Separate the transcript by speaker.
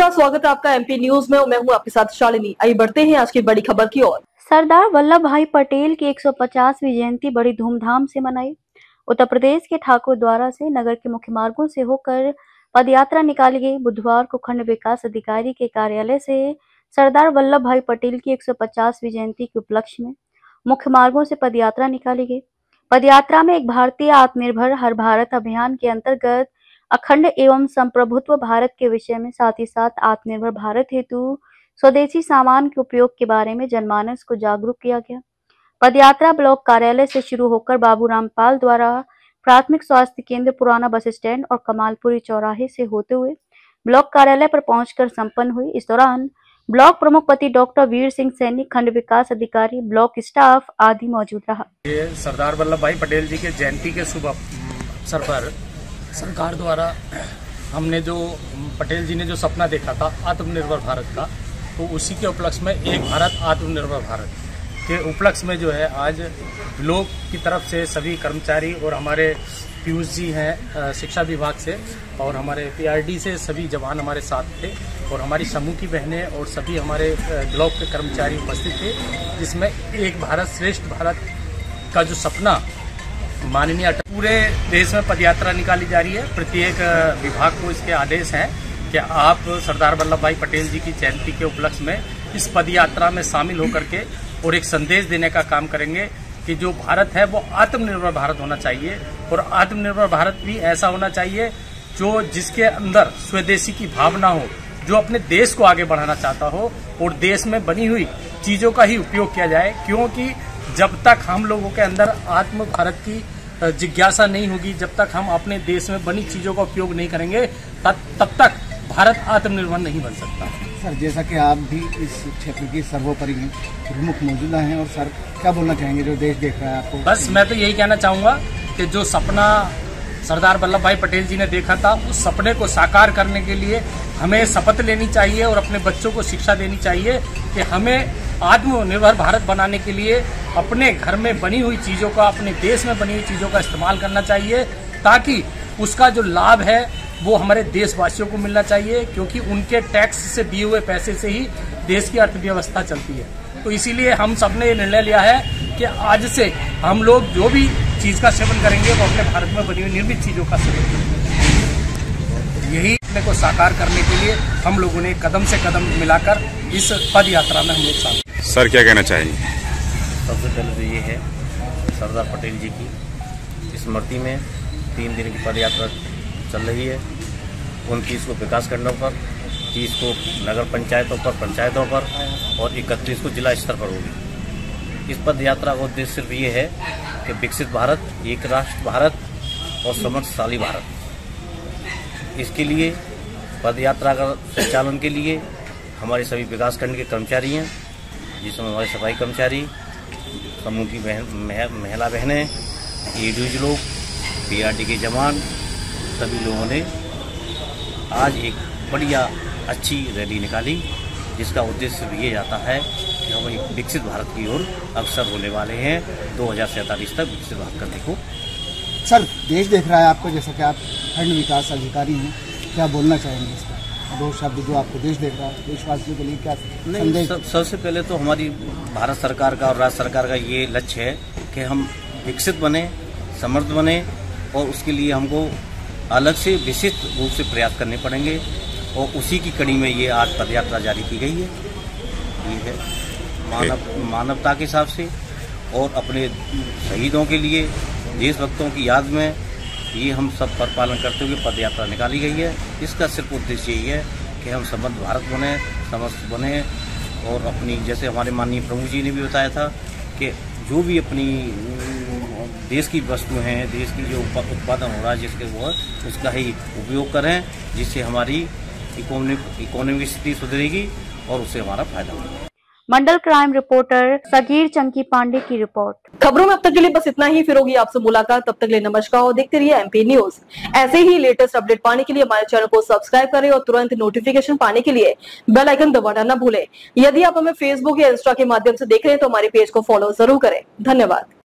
Speaker 1: नमस्कार, स्वागत है आपका एमपी न्यूज में। मैं हूं आपके साथ शालिनी। आइए बढ़ते हैं आज की बड़ी खबर की ओर।
Speaker 2: सरदार वल्लभ भाई पटेल की 150वीं जयंती बड़ी धूमधाम से मनाई। उत्तर प्रदेश के ठाकुर द्वारा से नगर के मुख्य मार्गों से होकर पदयात्रा निकाली गई। बुधवार को खंड विकास अधिकारी के कार्यालय से सरदार वल्लभ भाई पटेल की 150वीं जयंती के उपलक्ष्य में मुख्य मार्गों से पदयात्रा निकाली गई। पदयात्रा में एक भारतीय आत्मनिर्भर हर भारत अभियान के अंतर्गत अखंड एवं संप्रभुत्व भारत के विषय में, साथ ही साथ आत्मनिर्भर भारत हेतु स्वदेशी सामान के उपयोग के बारे में जनमानस को जागरूक किया गया। पदयात्रा ब्लॉक कार्यालय से शुरू होकर बाबूराम पाल द्वारा प्राथमिक स्वास्थ्य केंद्र, पुराना बस स्टैंड और कमालपुरी चौराहे से होते हुए ब्लॉक कार्यालय पर पहुंचकर संपन्न हुई। इस दौरान ब्लॉक प्रमुख पति डॉक्टर वीर सिंह सैनी, खंड विकास अधिकारी, ब्लॉक स्टाफ आदि मौजूद रहा।
Speaker 3: ये सरदार वल्लभ भाई पटेल जी के जयंती के शुभ अवसर पर सरकार द्वारा हमने जो पटेल जी ने जो सपना देखा था आत्मनिर्भर भारत का, तो उसी के उपलक्ष्य में एक भारत आत्मनिर्भर भारत के उपलक्ष्य में जो है आज ब्लॉक की तरफ से सभी कर्मचारी और हमारे पीयूष जी हैं शिक्षा विभाग से और हमारे पीआरडी से सभी जवान हमारे साथ थे और हमारी समूह की बहनें और सभी हमारे ब्लॉक के कर्मचारी उपस्थित थे, जिसमें एक भारत श्रेष्ठ भारत का जो सपना माननीय पूरे देश में पदयात्रा निकाली जा रही है। प्रत्येक विभाग को इसके आदेश हैं कि आप सरदार वल्लभ भाई पटेल जी की जयंती के उपलक्ष्य में इस पदयात्रा में शामिल होकर के और एक संदेश देने का काम करेंगे कि जो भारत है वो आत्मनिर्भर भारत होना चाहिए और आत्मनिर्भर भारत भी ऐसा होना चाहिए जो जिसके अंदर स्वदेशी की भावना हो, जो अपने देश को आगे बढ़ाना चाहता हो और देश में बनी हुई चीजों का ही उपयोग किया जाए, क्योंकि जब तक हम लोगों के अंदर आत्म भारत की जिज्ञासा नहीं होगी, जब तक हम अपने देश में बनी चीजों का उपयोग नहीं करेंगे, तब तक भारत आत्मनिर्भर नहीं बन सकता।
Speaker 4: सर, जैसा कि आप भी इस क्षेत्र की सर्वोपरि प्रमुख मौजूदा हैं, और सर क्या बोलना चाहेंगे जो देश देख रहा है आपको?
Speaker 3: बस मैं तो यही कहना चाहूँगा कि जो सपना सरदार वल्लभ भाई पटेल जी ने देखा था, उस सपने को साकार करने के लिए हमें शपथ लेनी चाहिए और अपने बच्चों को शिक्षा देनी चाहिए कि हमें आत्मनिर्भर भारत बनाने के लिए अपने घर में बनी हुई चीज़ों का, अपने देश में बनी हुई चीज़ों का इस्तेमाल करना चाहिए, ताकि उसका जो लाभ है वो हमारे देशवासियों को मिलना चाहिए, क्योंकि उनके टैक्स से दिए हुए पैसे से ही देश की अर्थव्यवस्था चलती है। तो इसीलिए हम सबने ये निर्णय लिया है कि आज से हम लोग जो भी चीज़ का सेवन करेंगे वो अपने भारत में बनी हुई निर्मित चीज़ों का सेवन करेंगे। यही अपने को साकार करने के लिए हम लोगों ने कदम से कदम मिलाकर इस पद यात्रा में हम लोग शामिल।
Speaker 5: सर क्या कहना चाहेंगे?
Speaker 6: सबसे पहले तो ये है सरदार पटेल जी की स्मृति में 3 दिन की पद यात्रा चल रही है। 29 को विकास खंडों पर, 30 को नगर पंचायतों पर और 31 को जिला स्तर पर होगी। इस पद यात्रा का उद्देश्य सिर्फ ये है कि विकसित भारत, एक राष्ट्र भारत और समृद्धशाली भारत। इसके लिए पद यात्रा का संचालन के लिए हमारे सभी विकास खंड के कर्मचारी हैं, जिसमें हमारे सफाई कर्मचारी, समूह की महिला बहनें, एडीज लोग, पीआरडी के जवान, सभी लोगों ने आज एक बढ़िया अच्छी रैली निकाली, जिसका उद्देश्य ये जाता है कि हम एक विकसित भारत की ओर अग्रसर होने वाले हैं 2047 तक विकसित भारत करने को।
Speaker 4: सर, देश देख रहा है आपको, जैसा कि आप खंड विकास अधिकारी हैं, क्या बोलना चाहेंगे इसका? 2 शब्द जो आपको देश देख रहा है, देशवासियों के लिए क्या संदेश?
Speaker 6: सबसे पहले तो हमारी भारत सरकार का और राज्य सरकार का ये लक्ष्य है कि हम विकसित बने, समृद्ध बने, और उसके लिए हमको अलग से विशिष्ट रूप से प्रयास करने पड़ेंगे, और उसी की कड़ी में ये आज पदयात्रा जारी की गई है। ये है मानवता के हिसाब से और अपने शहीदों के लिए, देशभक्तों की याद में ये हम सब पर पालन करते हुए पदयात्रा निकाली गई है। इसका सिर्फ उद्देश्य यही है कि हम समृद्ध भारत बने, समर्थ बने, और अपनी, जैसे हमारे माननीय प्रमुख जी ने भी बताया था कि जो भी अपनी देश की वस्तु हैं, देश की जो उत्पादन हो रहा है जिसके वो है, उसका ही उपयोग करें, जिससे हमारी इकोनॉमिक स्थिति सुधरेगी और उससे हमारा फायदा होगा।
Speaker 2: मंडल क्राइम रिपोर्टर सगीर चंकी पांडे की रिपोर्ट।
Speaker 1: खबरों में अब तक के लिए बस इतना ही। फिर होगी आपसे मुलाकात, तब तक के लिए नमस्कार और देखते रहिए एमपी न्यूज। ऐसे ही लेटेस्ट अपडेट पाने के लिए हमारे चैनल को सब्सक्राइब करें और तुरंत नोटिफिकेशन पाने के लिए बेल आइकन दबाना न भूलें। यदि आप हमें फेसबुक या इंस्टा के माध्यम से देख रहे हैं तो हमारे पेज को फॉलो जरूर करें। धन्यवाद।